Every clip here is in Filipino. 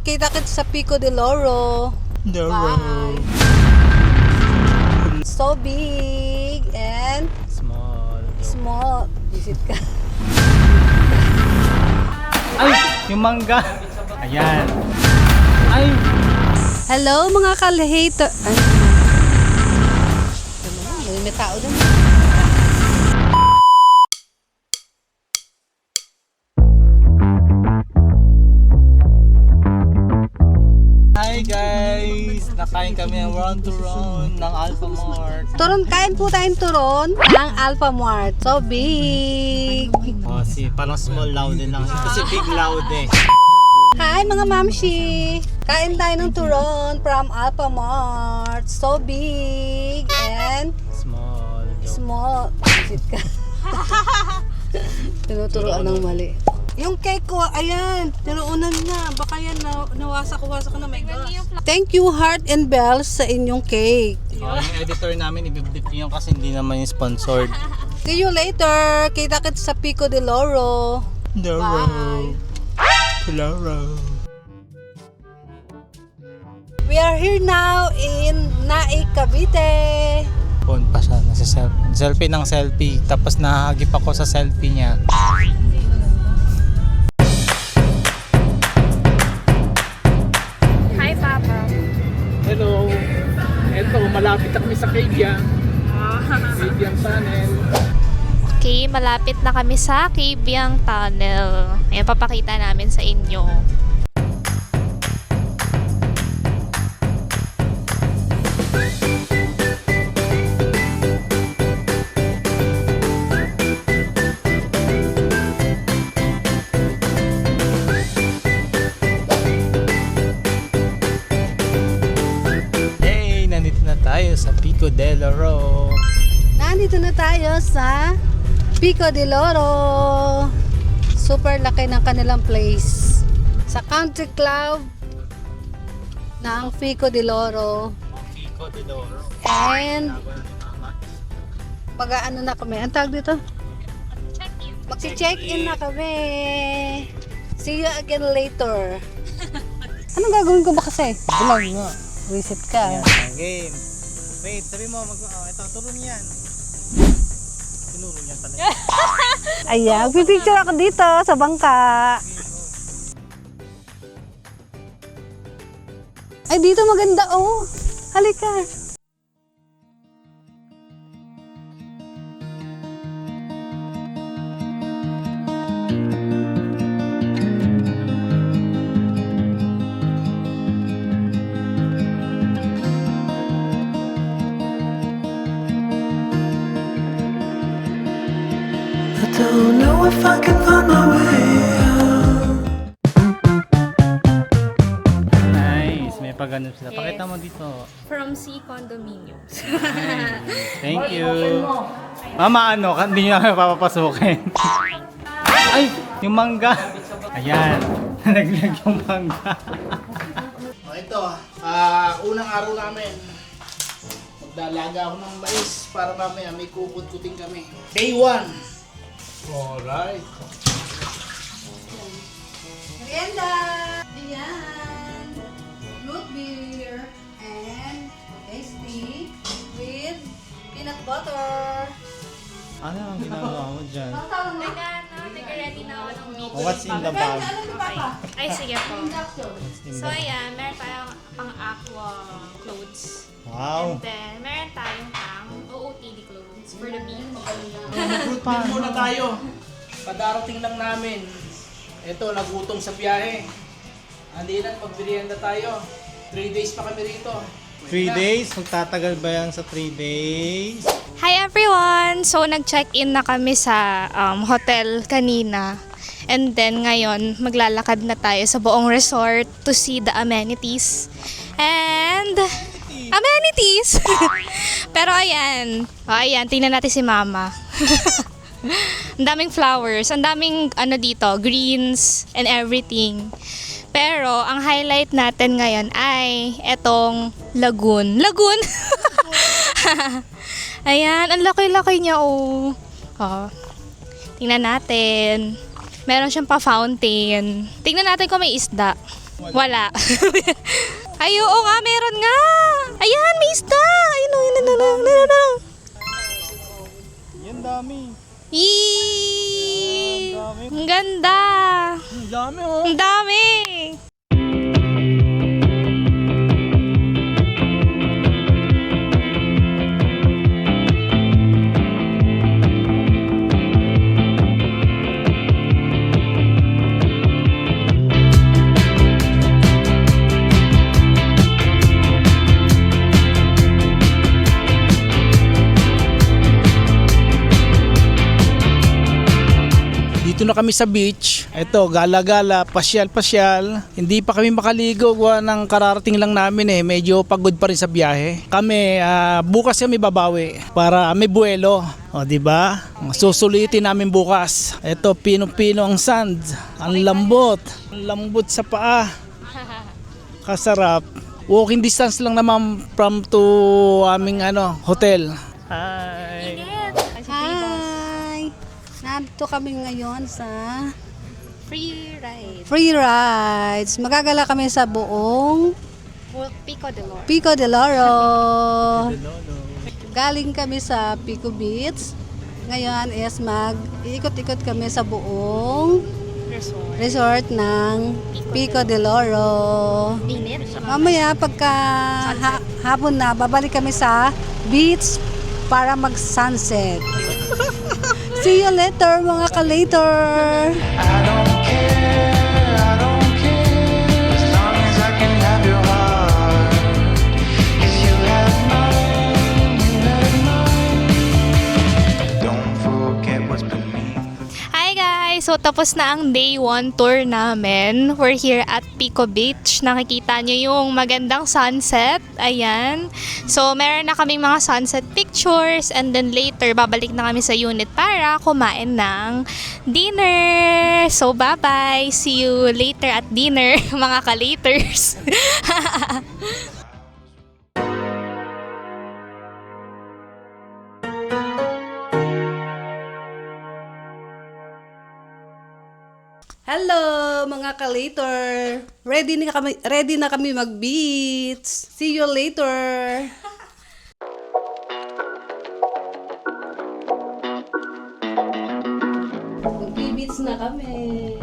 Kita-kits sa Pico de Loro. Bye. So big and small. Visit ka. Ay! Yung mangga! Ayan! Ay! Hello mga ka-hater. Ay, may tao doon. Hi guys! Nakain kami ng round to round ng Alphamart. Turon, kain po tayong turon ng Alphamart. So big. Oh, parang small loud din lang. Kasi big loud eh. Hi mga mamshi! Kain tayo ng turon from Alphamart. So big and small. Visit ka. Tinuturoan ng mali. Yung cake ko, ayan, tinuunan niya. Baka yan, nawasak na, my gosh. Thank you, Heart and Bells, sa inyong cake. Oh, yung editor namin, ibibdip yun kasi hindi naman yung sponsored. See you later. Kita-kits sa Pico de Loro. Bye. Loro. We are here now in Naik, Cavite. Phone pa siya, selfie ng selfie. Tapos nahagip ako sa selfie niya. Hi, Papa. Hello. Eto, malapit na kami sa Kabyang. Kabyang Tunnel. Okay, malapit na kami sa Kabyang Tunnel. Ayan, papakita namin sa inyo. Hey, nandito na tayo sa Pico de Loro. Nandito na tayo sa Pico de Loro. Super laki ng kanilang place. Sa country club ng Pico de Loro. Pico de Loro. And pag-ano na kami. Ang tawag dito? Magsi-check-in na kami. See you again later. Anong gagawin ko ba kasi? Vlog nga. Visit ka. Yan, game. Wait, sabi mo, ito, turo niyan. Tinuro niyan talaga. Ayan, pipicture ako dito sa bangka. Ay, dito maganda oh. Halika. Don't know if I can find my way out. Nice, may pag-ganap sila. Pakita mo dito. From C Condominiums. Thank you. Mama, hindi nyo namin papapasukin. Ay, yung mangga. Ayan, nalaglag yung mangga. Ito, unang araw namin. Magdalaga ako ng mais para mamaya may kukut-kuting kami. Day 1. Alright. Merienda. Ayan. Root beer and tasty with peanut butter. Ano ang ginagawa mo dyan? Nag-ready na ako ng meat. What's in the bag? Ay, sige po. So, ayan, meron tayong pang-aqua clothes. Wow. And then, meron tayong pang OOTD clothes for the beach. Fruit muna tayo. Kadarating lang namin. Ito, nagutom sa biyahe. Andi na, magbirienda tayo. 3 days pa kami rito. 3 days? Magtatagal ba yan sa 3 days? Hi everyone! So, nag-check-in na kami sa hotel kanina. And then, ngayon, maglalakad na tayo sa buong resort to see the amenities. And... amenities! Pero ayan. Ayan, tingnan natin si Mama. Ang daming flowers. Ang daming, dito, greens and everything. Pero, ang highlight natin ngayon ay etong lagoon. Lagoon! Ayan, ang laki-laki niya, oh. Tingnan natin. Meron siyang pa-fountain. Tingnan natin kung may isda. Wala. Ay, oo nga, meron nga. Ayan, may isda. Ayun, ayun. Yan dami. Yee! Ang ganda. Ang dami oh. Ang dami. Dito na kami sa beach. Ito, gala-gala, pasyal-pasyal. Hindi pa kami makaligo gawa ng kararating lang namin eh. Medyo pagod pa rin sa biyahe. Kami, bukas kami babawi para may buwelo. O, di ba? Susulitin namin bukas. Ito, pino-pino ang sand. Ang lambot. Ang lambot sa paa. Kasarap. Walking distance lang naman from to aming hotel. Hi. Hi! Nandito kami ngayon sa Free ride. Free Rides. Magagala kami sa buong Pico de Loro. Pico de Loro. Galing kami sa Pico Beach. Ngayon is mag-ikot-ikot kami sa buong resort ng Pico de Loro. Init. Mamaya pagka hapon na, babalik kami sa beach para mag-sunset. See you later mga ka-later! I don't care, as long as I can have your heart. 'Cause you have mine, don't forget what's been me. Hi guys! So tapos na ang day 1 tour namin. We're here at Pico Beach. Nakikita nyo yung magandang sunset. Ayan. So meron na kaming mga sunset pictures and then later babalik na kami sa unit para kumain ng dinner. So bye-bye! See you later at dinner mga ka-laters. Hello mga ka-later! Ready na kami mag-beach. See you later! Mag-beach na kami.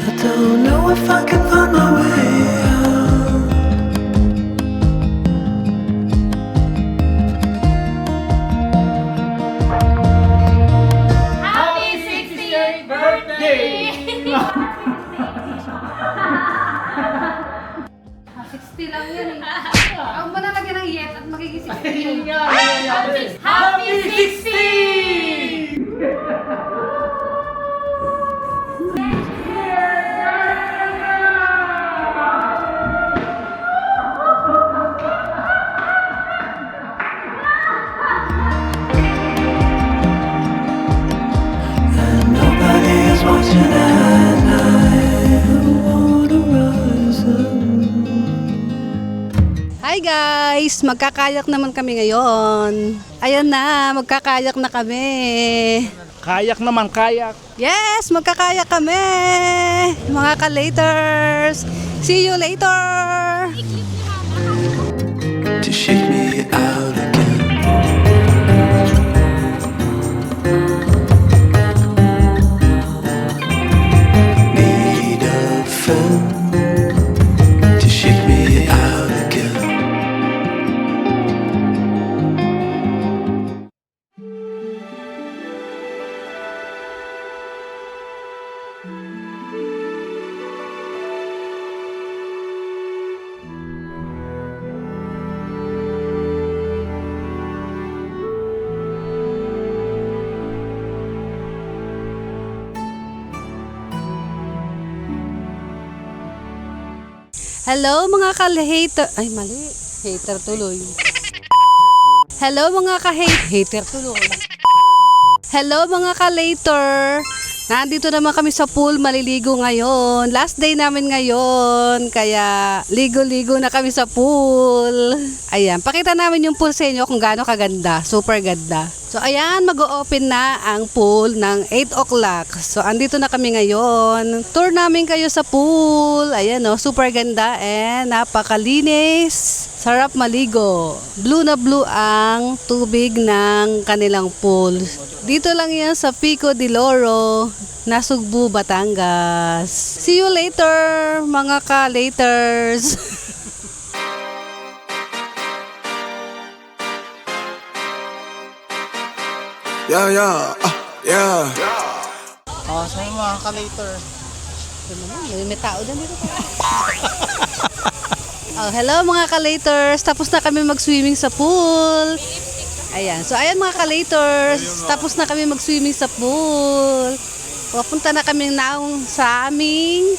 I don't know if I can find my way out. Happy 60th birthday! 60 lang yan eh. Huwag mo na lagyan ng yet at magiging 60. Happy 60! And nobody is watching at night. I wanna rise up. Hi guys! Magkakayak naman kami ngayon. Ayan na, magkakayak na kami. Kayak naman, kayak. Yes! Magkakayak kami! Mga ka-laters! See you later! To shake me out again. Hello mga ka-hater. Ay, mali. Hater tuloy. Hello mga ka-hater tuloy. Hello mga ka-later. Nandito naman kami sa pool, maliligo ngayon. Last day namin ngayon, kaya ligo-ligo na kami sa pool. Ayan, pakita namin yung pool sa inyo kung gaano kaganda. Super ganda. So ayan, mag-o-open na ang pool ng 8 o'clock. So andito na kami ngayon. Tour namin kayo sa pool. Ayan o, super ganda and napakalinis. Sarap maligo. Blue na blue ang tubig ng kanilang pool. Dito lang yan sa Pico de Loro, Nasugbu, Batangas. See you later, mga ka-laters. Yeah, yeah, yeah. Oh, sa mga ka-later. May tao dyan dito. Oh, hello mga ka-laters. Tapos na kami mag-swimming sa pool. Ayan. So, ayan mga ka-laters. Tapos na kami mag-swimming sa pool. Pupunta na kami naong sa aming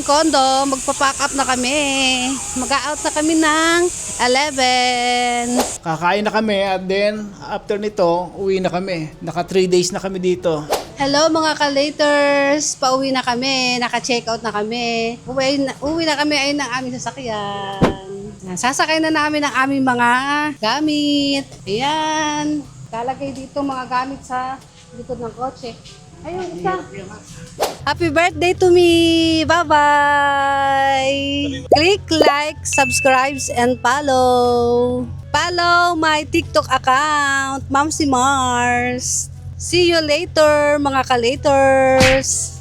condo. Magpa-pack up na kami. Mag-out na kami ng 11. Kakain na kami at then after nito, uwi na kami. Naka 3 days na kami dito. Hello mga ka-laters. Pauwi na kami. Naka-check out na kami. Uwi na kami ayun ng aming sasakyan. Sasakay na namin ang aming mga gamit. Ayan. Lalagay dito mga gamit sa likod ng kotse. Ayun, isa. Happy birthday to me! Bye-bye! Click like, subscribe, and follow. Follow my TikTok account, Mamsi Mars. See you later, mga ka-laters!